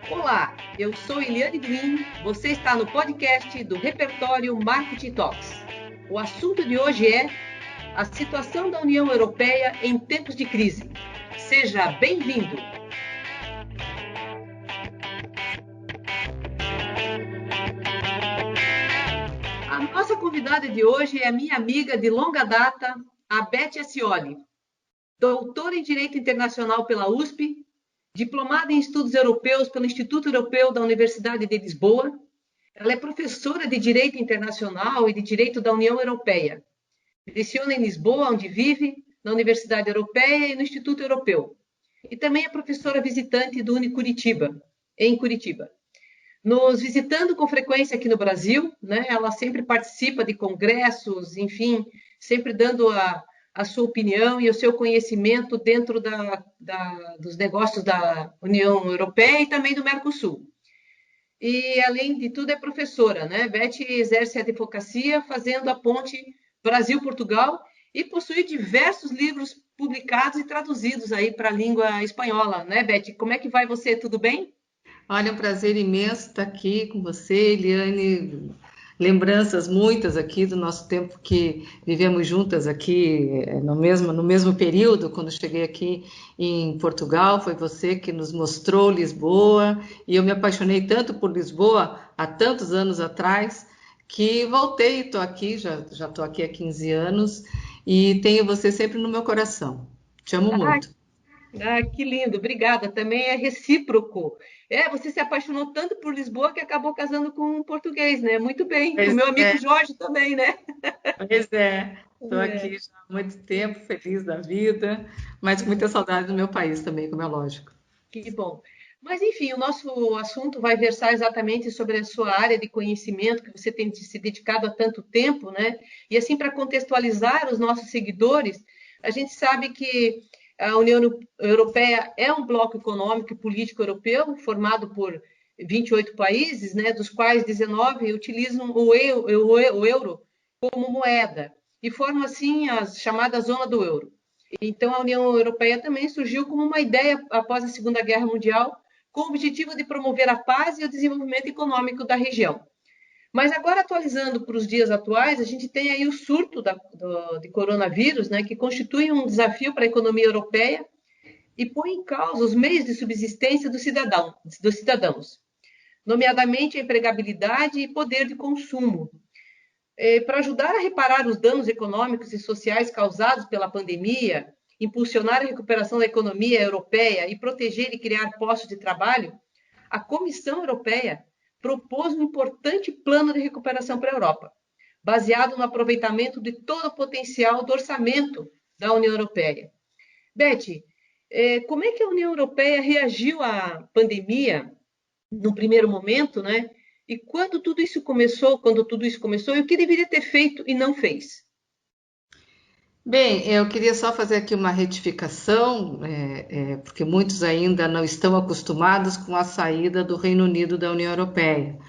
Olá, eu sou Eliane Green, você está no podcast do Repertório Marketing Talks. O assunto de hoje é a situação da União Europeia em tempos de crise. Seja bem-vindo! A nossa convidada de hoje é a minha amiga de longa data, a Beth Ascioli, doutora em Direito Internacional pela USP, diplomada em Estudos Europeus pelo Instituto Europeu da Universidade de Lisboa. Ela é professora de Direito Internacional e de Direito da União Europeia. Leciona em Lisboa, onde vive, na Universidade Europeia e no Instituto Europeu. E também é professora visitante do Unicuritiba, em Curitiba. Nos visitando com frequência aqui no Brasil, né? Ela sempre participa de congressos, enfim, sempre dando a sua opinião e o seu conhecimento dentro dos negócios da União Europeia e também do Mercosul. E, além de tudo, é professora, né? Beth exerce a advocacia fazendo a ponte Brasil-Portugal e possui diversos livros publicados e traduzidos aí para a língua espanhola, né, Beth? Como é que vai você? Tudo bem? Olha, é um prazer imenso estar aqui com você, Eliane. Lembranças muitas aqui do nosso tempo que vivemos juntas aqui no mesmo período, quando cheguei aqui em Portugal, foi você que nos mostrou Lisboa, e eu me apaixonei tanto por Lisboa há tantos anos atrás, que voltei e estou aqui, já estou aqui há 15 anos, e tenho você sempre no meu coração. Te amo Ah, muito. que lindo, obrigada. Também é recíproco. É, você se apaixonou tanto por Lisboa que acabou casando com um português, né? Muito bem. O Pois meu é. amigo Jorge também, né? Pois é, estou É, aqui já há muito tempo, feliz da vida, mas que com muita bom, saudade do meu país também, como é lógico. que bom. Mas, enfim, o nosso assunto vai versar exatamente sobre a sua área de conhecimento, que você tem se dedicado há tanto tempo, né? E, assim, para contextualizar os nossos seguidores, a gente sabe que a União Europeia é um bloco econômico e político europeu formado por 28 países, né, dos quais 19 utilizam o euro como moeda e formam, assim, a chamada zona do euro. Então, a União Europeia também surgiu como uma ideia após a Segunda Guerra Mundial, com o objetivo de promover a paz e o desenvolvimento econômico da região. Mas agora, atualizando para os dias atuais, a gente tem aí o surto de coronavírus, né, que constitui um desafio para a economia europeia e põe em causa os meios de subsistência dos cidadãos, nomeadamente a empregabilidade e poder de consumo. Para ajudar a reparar os danos econômicos e sociais causados pela pandemia, impulsionar a recuperação da economia europeia e proteger e criar postos de trabalho, a Comissão Europeia propôs um importante plano de recuperação para a Europa, baseado no aproveitamento de todo o potencial do orçamento da União Europeia. Beth, como é que a União Europeia reagiu à pandemia no primeiro momento, né? E quando tudo isso começou, e o que deveria ter feito e não fez? Bem, eu queria só fazer aqui uma retificação, porque muitos ainda não estão acostumados com a saída do Reino Unido da União Europeia.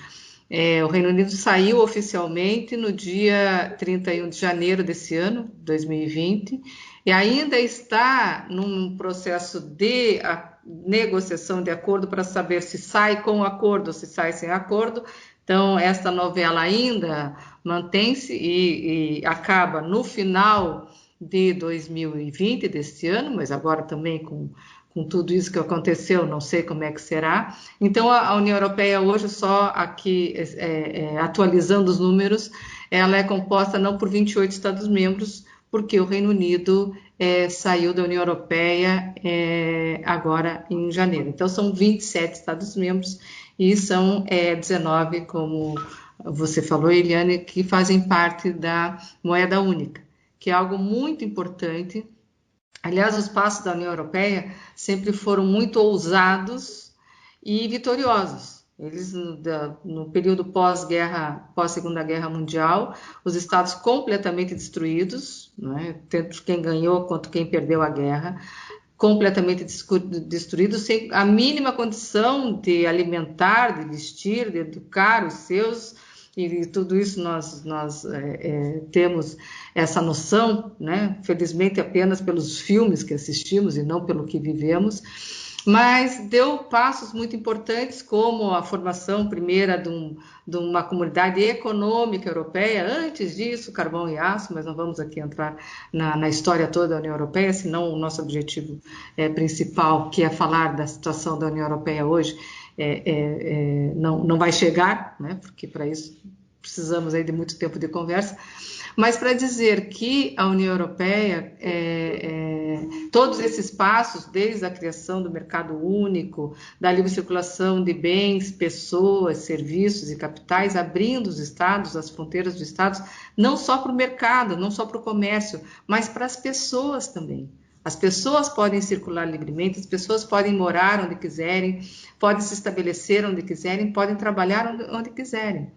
O Reino Unido saiu oficialmente no dia 31 de janeiro desse ano, 2020, e ainda está num processo de negociação de acordo para saber se sai com acordo ou se sai sem acordo. Então, esta novela ainda mantém-se e acaba no final de 2020, deste ano, mas agora também com tudo isso que aconteceu, não sei como é que será. Então, a União Europeia hoje, só aqui atualizando os números, ela é composta não por 28 Estados-membros, porque o Reino Unido saiu da União Europeia agora em janeiro. Então, são 27 Estados-membros e são 19, como você falou, Eliane, que fazem parte da moeda única, que é algo muito importante. Aliás, os passos da União Europeia sempre foram muito ousados e vitoriosos. Eles, no período pós-guerra, pós-Segunda Guerra Mundial, os estados completamente destruídos, né? Tanto quem ganhou quanto quem perdeu a guerra, completamente destruídos, sem a mínima condição de alimentar, de vestir, de educar os seus, e tudo isso nós temos essa noção, né? Felizmente apenas pelos filmes que assistimos e não pelo que vivemos, mas deu passos muito importantes, como a formação primeira de uma comunidade econômica europeia. Antes disso, carvão e aço, mas não vamos aqui entrar na história toda da União Europeia, senão o nosso objetivo principal, que é falar da situação da União Europeia hoje, não vai chegar, né? Porque para isso precisamos aí de muito tempo de conversa, mas para dizer que a União Europeia, todos esses passos, desde a criação do mercado único, da livre circulação de bens, pessoas, serviços e capitais, abrindo os estados, as fronteiras dos estados, não só para o mercado, não só para o comércio, mas para as pessoas também. As pessoas podem circular livremente, as pessoas podem morar onde quiserem, podem se estabelecer onde quiserem, podem trabalhar onde quiserem.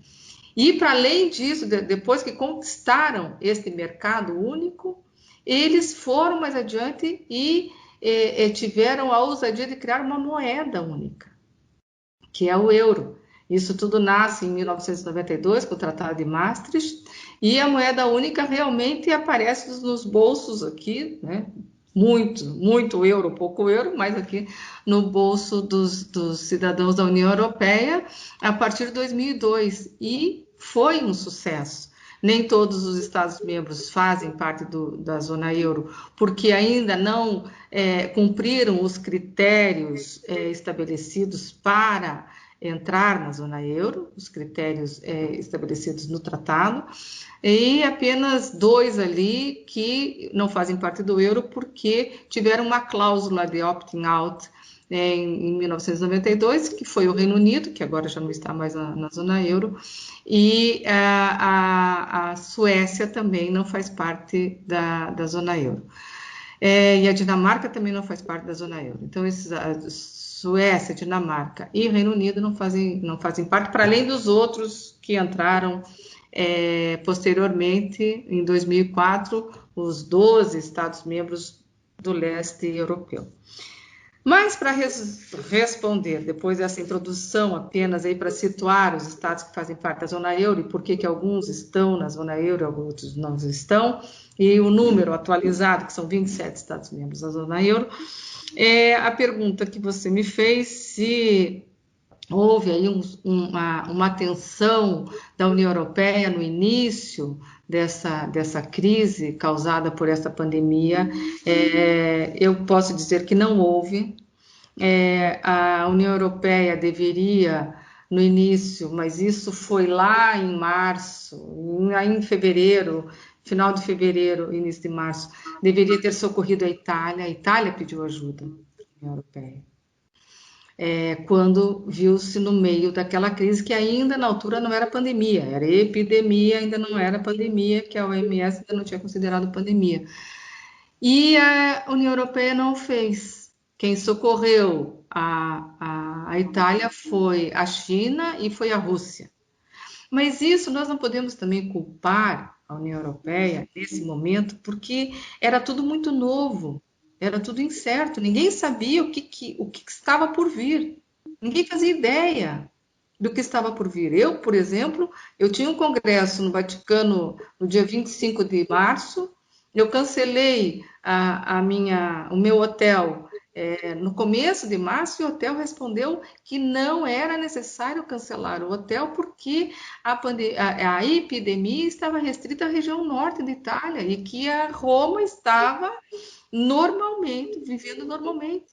E, para além disso, depois que conquistaram este mercado único, eles foram mais adiante e tiveram a ousadia de criar uma moeda única, que é o euro. Isso tudo nasce em 1992, com o Tratado de Maastricht, e a moeda única realmente aparece nos bolsos aqui, né? Muito euro, pouco euro, mas aqui no bolso dos cidadãos da União Europeia a partir de 2002, e foi um sucesso. Nem todos os Estados-membros fazem parte da zona euro, porque ainda não cumpriram os critérios estabelecidos para entrar na zona euro, os critérios estabelecidos no tratado, e apenas 2 ali que não fazem parte do euro porque tiveram uma cláusula de opting out em 1992, que foi o Reino Unido, que agora já não está mais na zona euro, e a Suécia também não faz parte da zona euro. E a Dinamarca também não faz parte da zona euro. Então, Suécia, Dinamarca e Reino Unido não fazem parte, para além dos outros que entraram posteriormente, em 2004, os 12 Estados-membros do leste europeu. Mas, para responder, depois dessa introdução apenas aí para situar os estados que fazem parte da zona euro e por que alguns estão na zona euro e outros não estão, e o número atualizado, que são 27 estados-membros da zona euro, a pergunta que você me fez, se houve aí uma tensão da União Europeia no início dessa crise causada por essa pandemia, eu posso dizer que não houve. A União Europeia deveria, no início, mas isso foi lá em março, em fevereiro, final de fevereiro, início de março, deveria ter socorrido a Itália pediu ajuda da União Europeia. Quando viu-se no meio daquela crise que ainda na altura não era pandemia, era epidemia, ainda não era pandemia, que a OMS ainda não tinha considerado pandemia. E a União Europeia não fez. Quem socorreu a Itália foi a China e foi a Rússia. Mas isso nós não podemos também culpar a União Europeia nesse momento, porque era tudo muito novo, era tudo incerto, ninguém sabia o que estava por vir, ninguém fazia ideia do que estava por vir. Eu, por exemplo, eu tinha um congresso no Vaticano no dia 25 de março, eu cancelei o meu hotel no começo de março, e o hotel respondeu que não era necessário cancelar o hotel porque a epidemia estava restrita à região norte da Itália e que a Roma estava vivendo normalmente.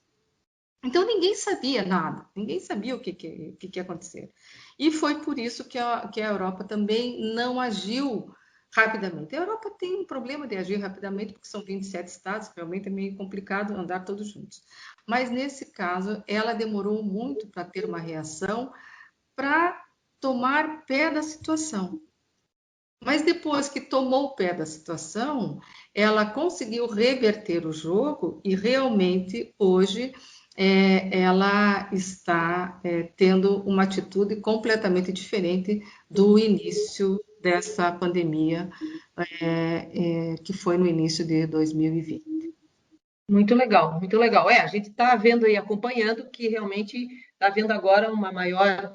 Então ninguém sabia nada, ninguém sabia o que ia acontecer. E foi por isso que a Europa também não agiu rapidamente. A Europa tem um problema de agir rapidamente, porque são 27 estados, realmente é meio complicado andar todos juntos. Mas nesse caso, ela demorou muito para ter uma reação, para tomar pé da situação. Mas depois que tomou o pé da situação, ela conseguiu reverter o jogo e realmente hoje ela está tendo uma atitude completamente diferente do início dessa pandemia, que foi no início de 2020. Muito legal, muito legal. A gente está vendo e acompanhando que realmente está havendo agora uma maior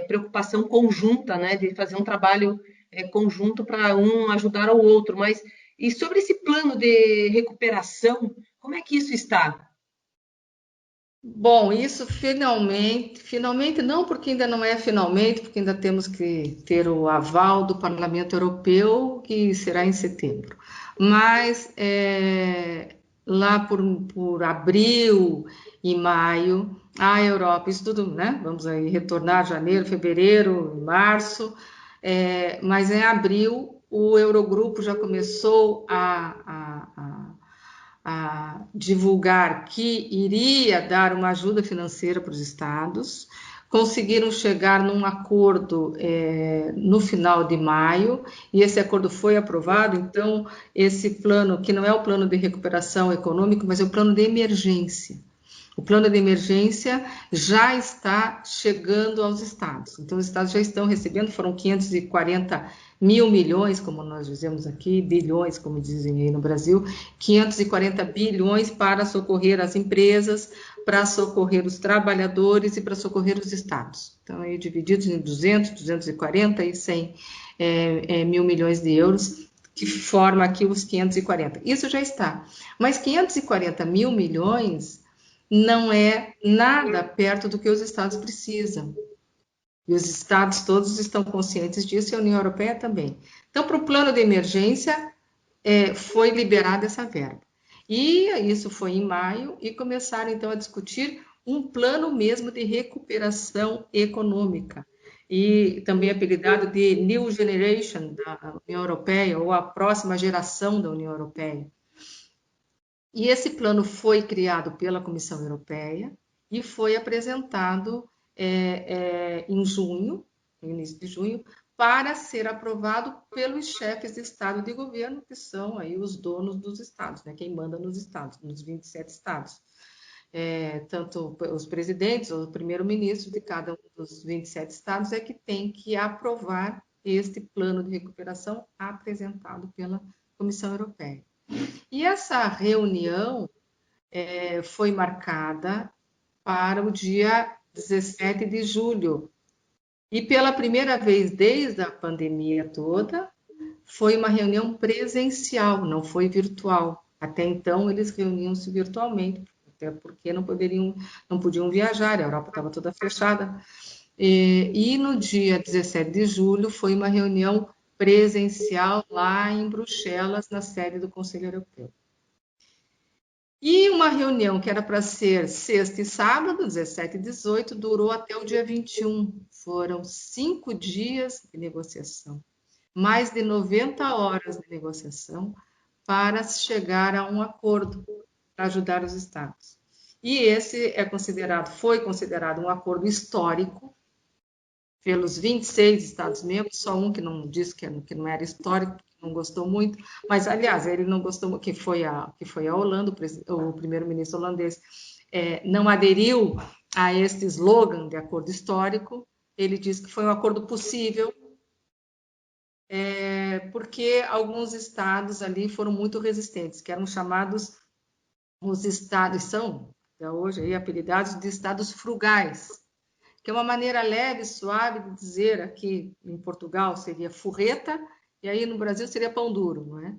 preocupação conjunta, né, de fazer um trabalho conjunto para um ajudar ao outro. Mas e sobre esse plano de recuperação, como é que isso está? Bom, isso finalmente não, porque ainda não é finalmente, porque ainda temos que ter o aval do Parlamento Europeu, que será em setembro. Mas lá por abril e maio, a Europa, isso tudo, né? Vamos aí retornar janeiro, fevereiro, março, mas em abril o Eurogrupo já começou a divulgar que iria dar uma ajuda financeira para os estados, conseguiram chegar num acordo no final de maio, e esse acordo foi aprovado. Então, esse plano, que não é o plano de recuperação econômica, mas é o plano de emergência. O plano de emergência já está chegando aos estados. Então, os estados já estão recebendo, foram 540 mil milhões, como nós dizemos aqui, bilhões, como dizem aí no Brasil, 540 bilhões para socorrer as empresas, para socorrer os trabalhadores e para socorrer os estados. Então, aí divididos em 200, 240 e 100 mil milhões de euros, que forma aqui os 540. Isso já está. Mas 540 mil milhões não é nada perto do que os estados precisam. E os estados todos estão conscientes disso, e a União Europeia também. Então, para o plano de emergência, foi liberada essa verba. E isso foi em maio, e começaram então a discutir um plano mesmo de recuperação econômica, e também apelidado de New Generation da União Europeia, ou a próxima geração da União Europeia. E esse plano foi criado pela Comissão Europeia e foi apresentado em junho, no início de junho, para ser aprovado pelos chefes de Estado e de governo, que são aí os donos dos estados, né? Quem manda nos estados, nos 27 estados. Tanto os presidentes ou o primeiro-ministro de cada um dos 27 estados é que tem que aprovar este plano de recuperação apresentado pela Comissão Europeia. E essa reunião foi marcada para o dia 17 de julho. E pela primeira vez desde a pandemia toda, foi uma reunião presencial, não foi virtual. Até então eles reuniam-se virtualmente, até porque não podiam viajar, a Europa estava toda fechada. E no dia 17 de julho foi uma reunião presencial lá em Bruxelas, na sede do Conselho Europeu. E uma reunião que era para ser sexta e sábado, 17 e 18, durou até o dia 21. Foram 5 dias de negociação, mais de 90 horas de negociação para chegar a um acordo para ajudar os estados. E esse foi considerado um acordo histórico pelos 26 Estados-membros, só um que não disse que não era histórico, que não gostou muito, mas, aliás, ele não gostou, que foi a Holanda, o primeiro-ministro holandês, não aderiu a este slogan de acordo histórico. Ele disse que foi um acordo possível, porque alguns estados ali foram muito resistentes, que eram chamados, os estados, são, até hoje, aí, apelidados de estados frugais, que é uma maneira leve e suave de dizer, aqui em Portugal seria forreta, e aí no Brasil seria pão duro, não é?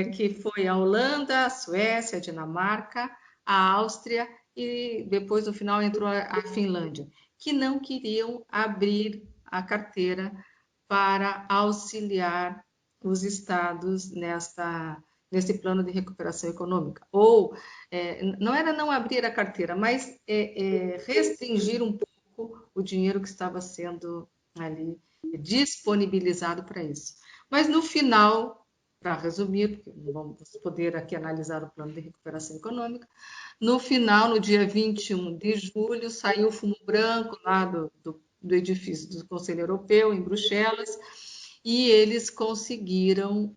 Que foi a Holanda, a Suécia, a Dinamarca, a Áustria, e depois no final entrou a Finlândia, que não queriam abrir a carteira para auxiliar os estados nesse plano de recuperação econômica. Ou não era não abrir a carteira, mas restringir um pouco o dinheiro que estava sendo ali disponibilizado para isso. Mas no final, para resumir, porque não vamos poder aqui analisar o plano de recuperação econômica, no final, no dia 21 de julho, saiu o fumo branco lá do edifício do Conselho Europeu, em Bruxelas, e eles conseguiram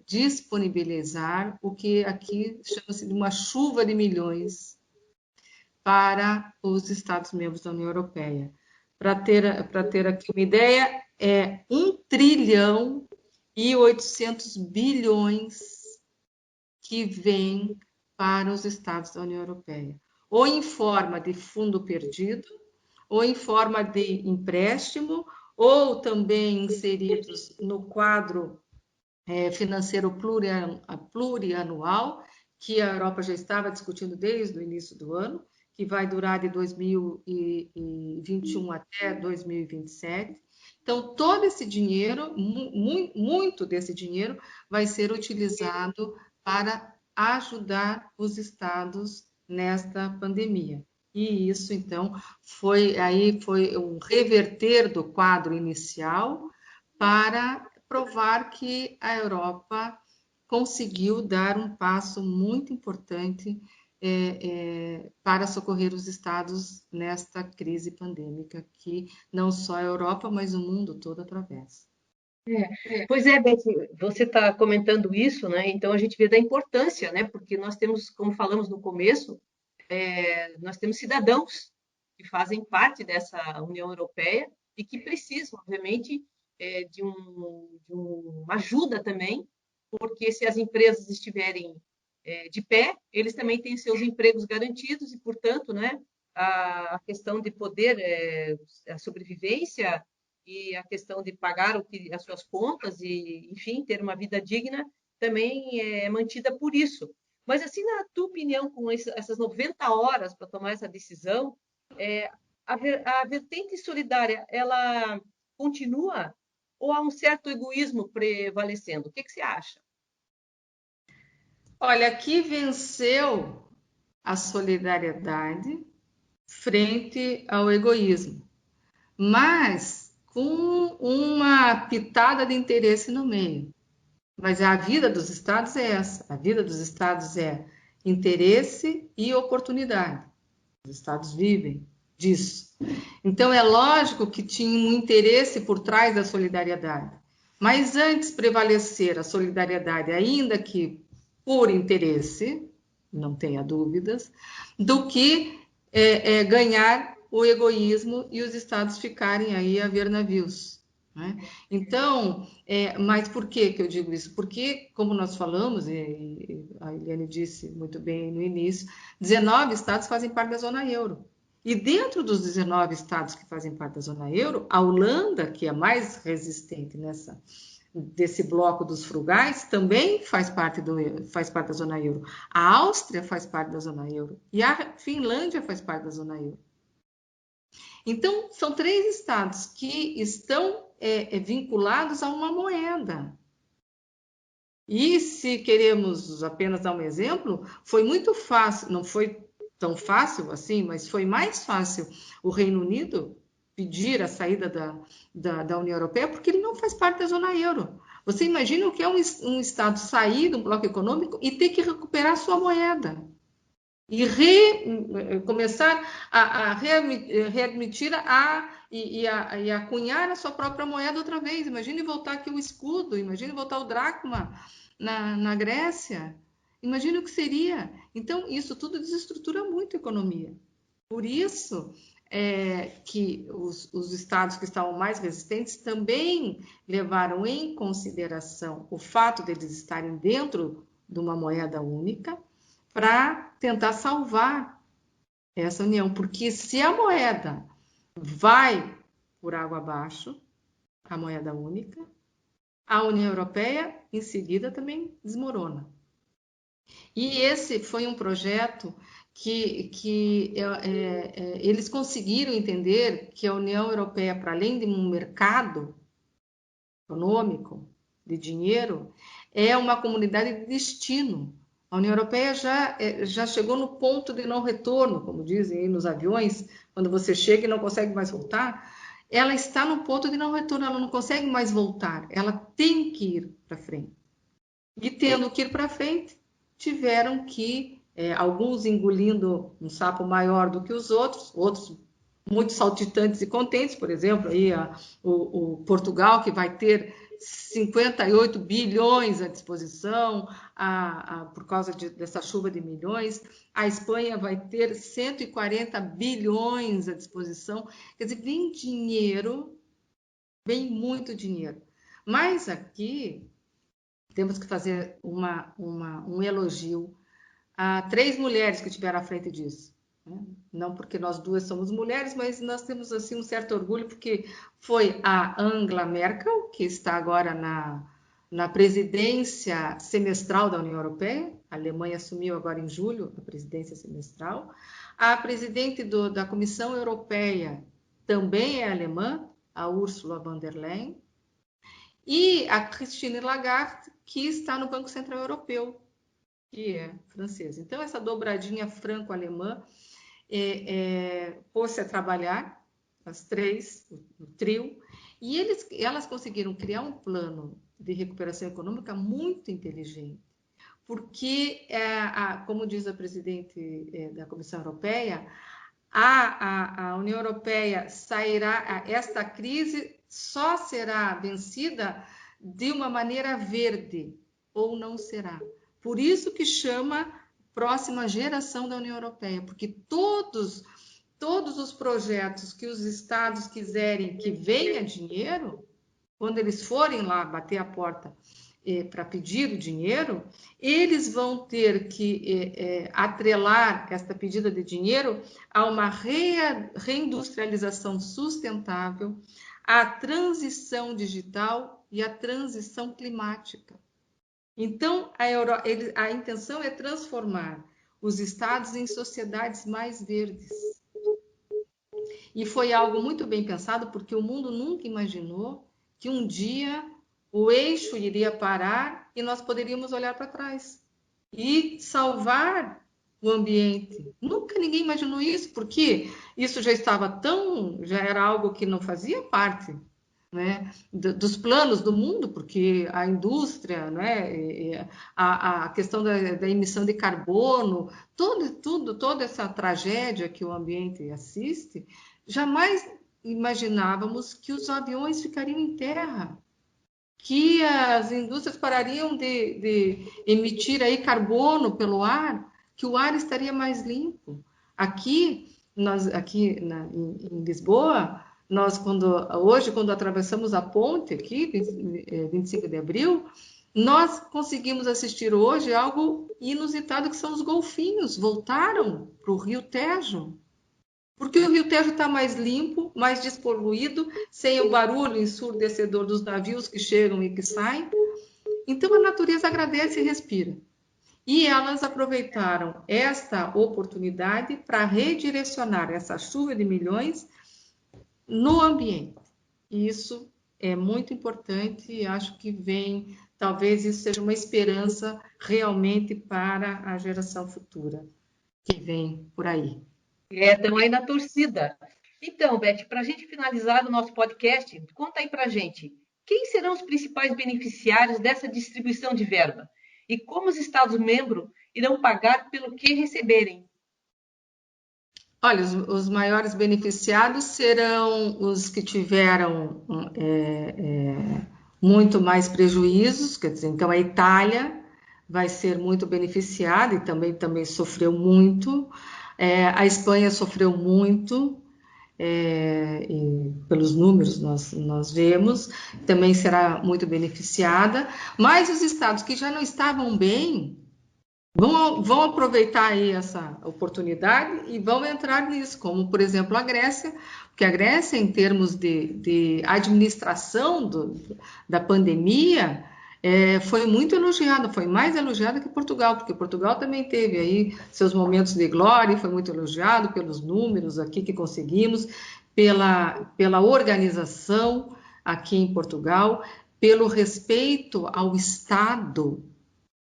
disponibilizar o que aqui chama-se de uma chuva de milhões para os Estados-membros da União Europeia. Para ter aqui uma ideia, é 1 trilhão e 800 bilhões que vem para os Estados da União Europeia, ou em forma de fundo perdido, ou em forma de empréstimo, ou também inseridos no quadro financeiro plurianual, que a Europa já estava discutindo desde o início do ano, que vai durar de 2021 até 2027. Então, todo esse dinheiro, muito desse dinheiro, vai ser utilizado para ajudar os estados nesta pandemia. E isso, então, foi um reverter do quadro inicial para provar que a Europa conseguiu dar um passo muito importante para socorrer os estados nesta crise pandêmica que não só a Europa, mas o mundo todo atravessa. Pois é, Beth, você está comentando isso, né? Então a gente vê da importância, né? Porque nós temos, como falamos no começo, nós temos cidadãos que fazem parte dessa União Europeia e que precisam, obviamente, de uma ajuda também, porque se as empresas estiverem de pé, eles também têm seus empregos garantidos e, portanto, né, a questão de poder, a sobrevivência e a questão de pagar as suas contas e, enfim, ter uma vida digna também é mantida por isso. Mas, assim, na tua opinião, com essas 90 horas para tomar essa decisão, a vertente solidária, ela continua ou há um certo egoísmo prevalecendo? O que você acha? Olha, aqui venceu a solidariedade frente ao egoísmo, mas com uma pitada de interesse no meio. Mas a vida dos estados é essa, a vida dos estados é interesse e oportunidade. Os estados vivem disso. Então é lógico que tinha um interesse por trás da solidariedade. Mas antes prevalecer a solidariedade, ainda que por interesse, não tenha dúvidas, do que ganhar o egoísmo e os estados ficarem aí a ver navios. Né? Então, mas por que eu digo isso? Porque, como nós falamos, e a Eliane disse muito bem no início, 19 estados fazem parte da zona euro. E dentro dos 19 estados que fazem parte da zona euro, a Holanda, que é mais resistente desse bloco dos frugais, também faz parte da zona euro. A Áustria faz parte da zona euro. E a Finlândia faz parte da zona euro. Então, são 3 estados que estão vinculados a uma moeda. E se queremos apenas dar um exemplo, foi muito fácil, não foi tão fácil assim, mas foi mais fácil o Reino Unido pedir a saída da União Europeia, porque ele não faz parte da zona euro. Você imagina o que é um Estado sair do bloco econômico e ter que recuperar sua moeda e começar a readmitir e a sua própria moeda outra vez. Imagine voltar aqui o escudo, imagine voltar o dracma na Grécia. Imagine o que seria. Então, isso tudo desestrutura muito a economia. Por isso que os estados que estavam mais resistentes também levaram em consideração o fato de eles estarem dentro de uma moeda única, para tentar salvar essa união, porque se a moeda vai por água abaixo, a moeda única, a União Europeia em seguida também desmorona. E esse foi um projeto que eles conseguiram entender que a União Europeia, para além de um mercado econômico, de dinheiro, é uma comunidade de destino. A União Europeia já chegou no ponto de não retorno, como dizem aí nos aviões, quando você chega e não consegue mais voltar. Ela está no ponto de não retorno, ela não consegue mais voltar, ela tem que ir para frente. E tendo que ir para frente, tiveram que, alguns engolindo um sapo maior do que os outros muito saltitantes e contentes, por exemplo, aí o Portugal, que vai ter 58 bilhões à disposição por causa dessa chuva de milhões. A Espanha vai ter 140 bilhões à disposição. Quer dizer, vem dinheiro, vem muito dinheiro. Mas aqui temos que fazer um elogio a 3 mulheres que estiveram à frente disso. Não porque nós 2 somos mulheres, mas nós temos assim um certo orgulho, porque foi a Angela Merkel, que está agora na presidência semestral da União Europeia. A Alemanha assumiu agora em julho a presidência semestral. A presidente da Comissão Europeia também é alemã, a Ursula von der Leyen. E a Christine Lagarde, que está no Banco Central Europeu, que é francesa. Então, essa dobradinha franco-alemã pôs-se a trabalhar, as três, o trio, e elas conseguiram criar um plano de recuperação econômica muito inteligente, porque, como diz a presidente da Comissão Europeia, a União Europeia sairá, esta crise só será vencida de uma maneira verde, ou não será. Por isso que chama próxima geração da União Europeia, porque todos os projetos que os estados quiserem que venha dinheiro, quando eles forem lá bater a porta para pedir o dinheiro, eles vão ter que atrelar esta pedida de dinheiro a uma reindustrialização sustentável, à transição digital e à transição climática. Então, a intenção é transformar os estados em sociedades mais verdes. E foi algo muito bem pensado, porque o mundo nunca imaginou que um dia o eixo iria parar e nós poderíamos olhar para trás e salvar o ambiente. Nunca ninguém imaginou isso, porque isso já era algo que não fazia parte, né, dos planos do mundo, porque a indústria, né, a questão da emissão de carbono, toda essa tragédia que o ambiente assiste, jamais imaginávamos que os aviões ficariam em terra, que as indústrias parariam de emitir aí carbono pelo ar, que o ar estaria mais limpo. Aqui em Lisboa, hoje, quando atravessamos a ponte aqui, 25 de abril, nós conseguimos assistir hoje algo inusitado, que são os golfinhos, voltaram para o Rio Tejo. Porque o Rio Tejo está mais limpo, mais despoluído, sem o barulho ensurdecedor dos navios que chegam e que saem. Então, a natureza agradece e respira. E elas aproveitaram esta oportunidade para redirecionar essa chuva de milhões no ambiente. E isso é muito importante e acho que talvez isso seja uma esperança realmente para a geração futura que vem por aí. Estamos aí na torcida. Então, Beth, para a gente finalizar o nosso podcast, conta aí para a gente, quem serão os principais beneficiários dessa distribuição de verba? E como os Estados-membros irão pagar pelo que receberem? Olha, os maiores beneficiados serão os que tiveram muito mais prejuízos, quer dizer, então a Itália vai ser muito beneficiada e também sofreu muito. A Espanha sofreu muito, e pelos números nós vemos, também será muito beneficiada, mas os estados que já não estavam bem vão aproveitar aí essa oportunidade e vão entrar nisso, como, por exemplo, a Grécia, porque a Grécia, em termos de administração da pandemia, foi muito elogiada, foi mais elogiada que Portugal, porque Portugal também teve aí seus momentos de glória, foi muito elogiado pelos números aqui que conseguimos, pela organização aqui em Portugal, pelo respeito ao Estado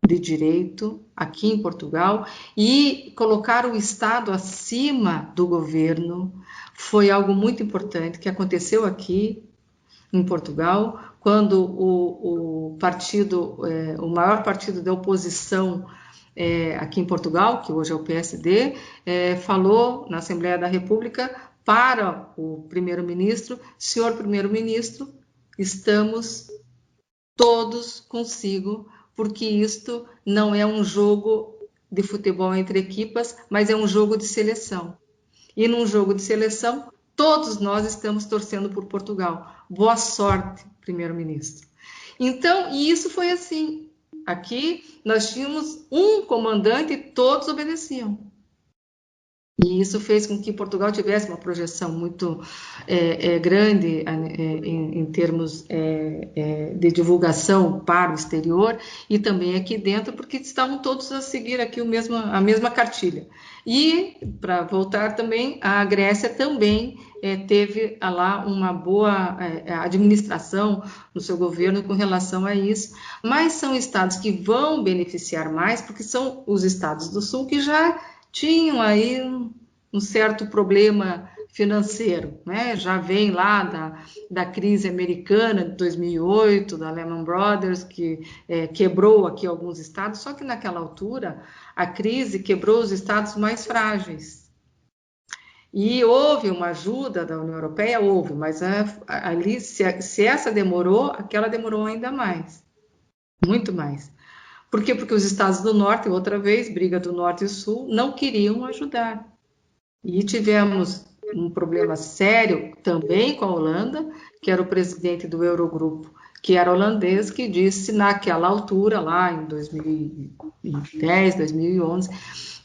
de direito aqui em Portugal e colocar o Estado acima do governo foi algo muito importante que aconteceu aqui em Portugal, quando o maior partido da oposição aqui em Portugal, que hoje é o PSD, falou na Assembleia da República para o primeiro-ministro: senhor primeiro-ministro, estamos todos consigo, porque isto não é um jogo de futebol entre equipas, mas é um jogo de seleção. E num jogo de seleção, todos nós estamos torcendo por Portugal. Boa sorte, primeiro-ministro. Então, e isso foi assim. Aqui nós tínhamos um comandante e todos obedeciam. E isso fez com que Portugal tivesse uma projeção muito grande em termos de divulgação para o exterior e também aqui dentro, porque estavam todos a seguir aqui a mesma cartilha. E, para voltar também, a Grécia também teve lá uma boa administração no seu governo com relação a isso, mas são estados que vão beneficiar mais, porque são os estados do sul que já tinham aí um certo problema financeiro, né? Já vem lá da crise americana de 2008, da Lehman Brothers, que quebrou aqui alguns estados, só que naquela altura a crise quebrou os estados mais frágeis. E houve uma ajuda da União Europeia, houve, mas ali, se essa demorou, aquela demorou ainda mais, muito mais. Por quê? Porque os estados do norte, outra vez, briga do norte e sul, não queriam ajudar. E tivemos um problema sério também com a Holanda, que era o presidente do Eurogrupo, que era holandês, que disse naquela altura, lá em 2010, 2011,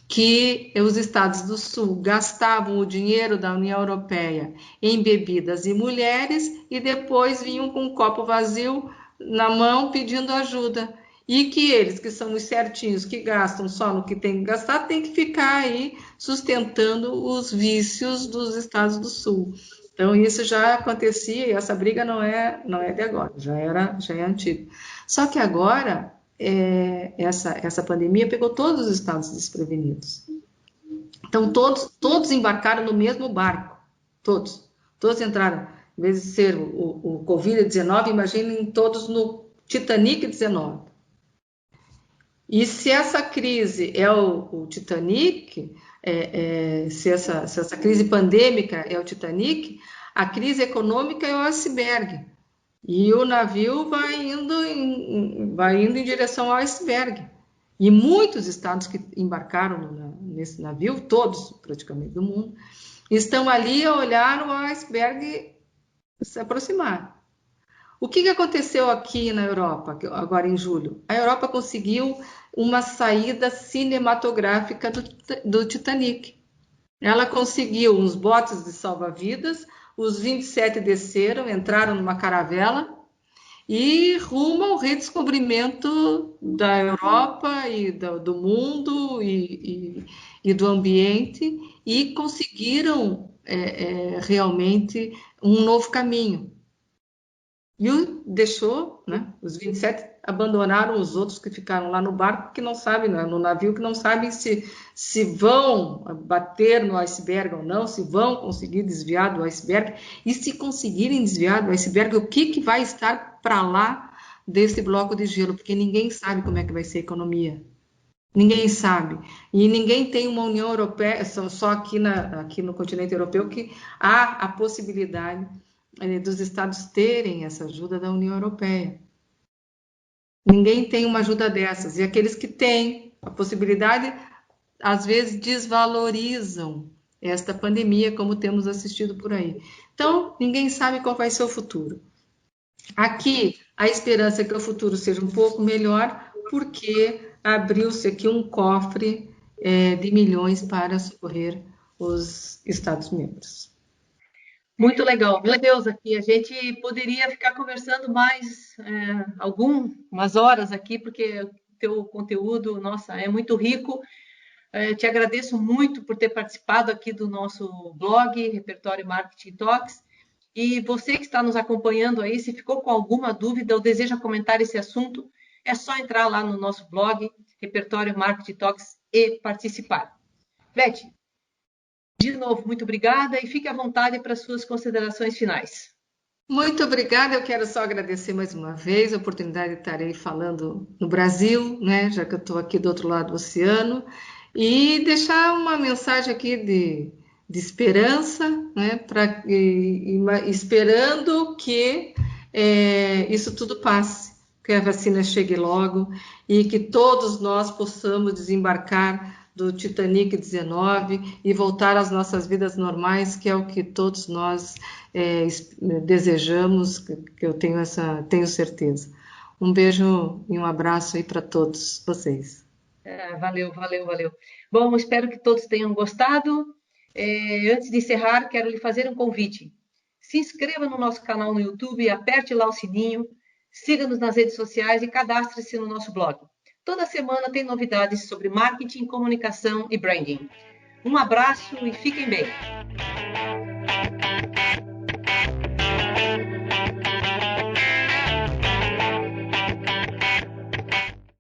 que os estados do sul gastavam o dinheiro da União Europeia em bebidas e mulheres e depois vinham com um copo vazio na mão pedindo ajuda. E que eles, que são os certinhos, que gastam só no que tem que gastar, tem que ficar aí sustentando os vícios dos estados do sul. Então, isso já acontecia, e essa briga não é de agora, já é antiga. Só que agora, essa pandemia pegou todos os estados desprevenidos. Então, todos embarcaram no mesmo barco, todos entraram, em vez de ser o Covid-19, imaginem todos no Titanic 19. E se essa crise é o Titanic, se essa crise pandêmica é o Titanic, a crise econômica é o iceberg. E o navio vai indo em direção ao iceberg. E muitos estados que embarcaram nesse navio, todos praticamente do mundo, estão ali a olhar o iceberg se aproximar. O que aconteceu aqui na Europa, agora em julho? A Europa conseguiu uma saída cinematográfica do Titanic. Ela conseguiu uns botes de salva-vidas, os 27 desceram, entraram numa caravela e rumo ao redescobrimento da Europa e do mundo e do ambiente e conseguiram realmente um novo caminho. E deixou, né? Os 27 abandonaram os outros que ficaram lá no barco, que não sabem, no navio, que não sabem se vão bater no iceberg ou não, se vão conseguir desviar do iceberg, e se conseguirem desviar do iceberg, o que vai estar para lá desse bloco de gelo, porque ninguém sabe como é que vai ser a economia. Ninguém sabe. E ninguém tem uma União Europeia, só aqui no continente europeu, que há a possibilidade dos estados terem essa ajuda da União Europeia. Ninguém tem uma ajuda dessas. E aqueles que têm a possibilidade, às vezes desvalorizam esta pandemia, como temos assistido por aí. Então, ninguém sabe qual vai ser o futuro. Aqui, a esperança é que o futuro seja um pouco melhor, porque abriu-se aqui um cofre de milhões para socorrer os Estados-membros. Muito legal. Meu Deus, aqui a gente poderia ficar conversando mais algumas horas aqui, porque o teu conteúdo, nossa, é muito rico. Te agradeço muito por ter participado aqui do nosso blog, Repertório Marketing Talks. E você que está nos acompanhando aí, se ficou com alguma dúvida ou deseja comentar esse assunto, é só entrar lá no nosso blog, Repertório Marketing Talks, e participar. Beth, de novo, muito obrigada e fique à vontade para as suas considerações finais. Muito obrigada, eu quero só agradecer mais uma vez a oportunidade de estar aí falando no Brasil, né, já que eu estou aqui do outro lado do oceano, e deixar uma mensagem aqui de esperança, né, esperando que isso tudo passe, que a vacina chegue logo e que todos nós possamos desembarcar do Titanic 19 e voltar às nossas vidas normais, que é o que todos nós desejamos, que eu tenho certeza. Um beijo e um abraço aí para todos vocês. Valeu. Bom, espero que todos tenham gostado. Antes de encerrar, quero lhe fazer um convite. Se inscreva no nosso canal no YouTube, aperte lá o sininho, siga-nos nas redes sociais e cadastre-se no nosso blog. Toda semana tem novidades sobre marketing, comunicação e branding. Um abraço e fiquem bem!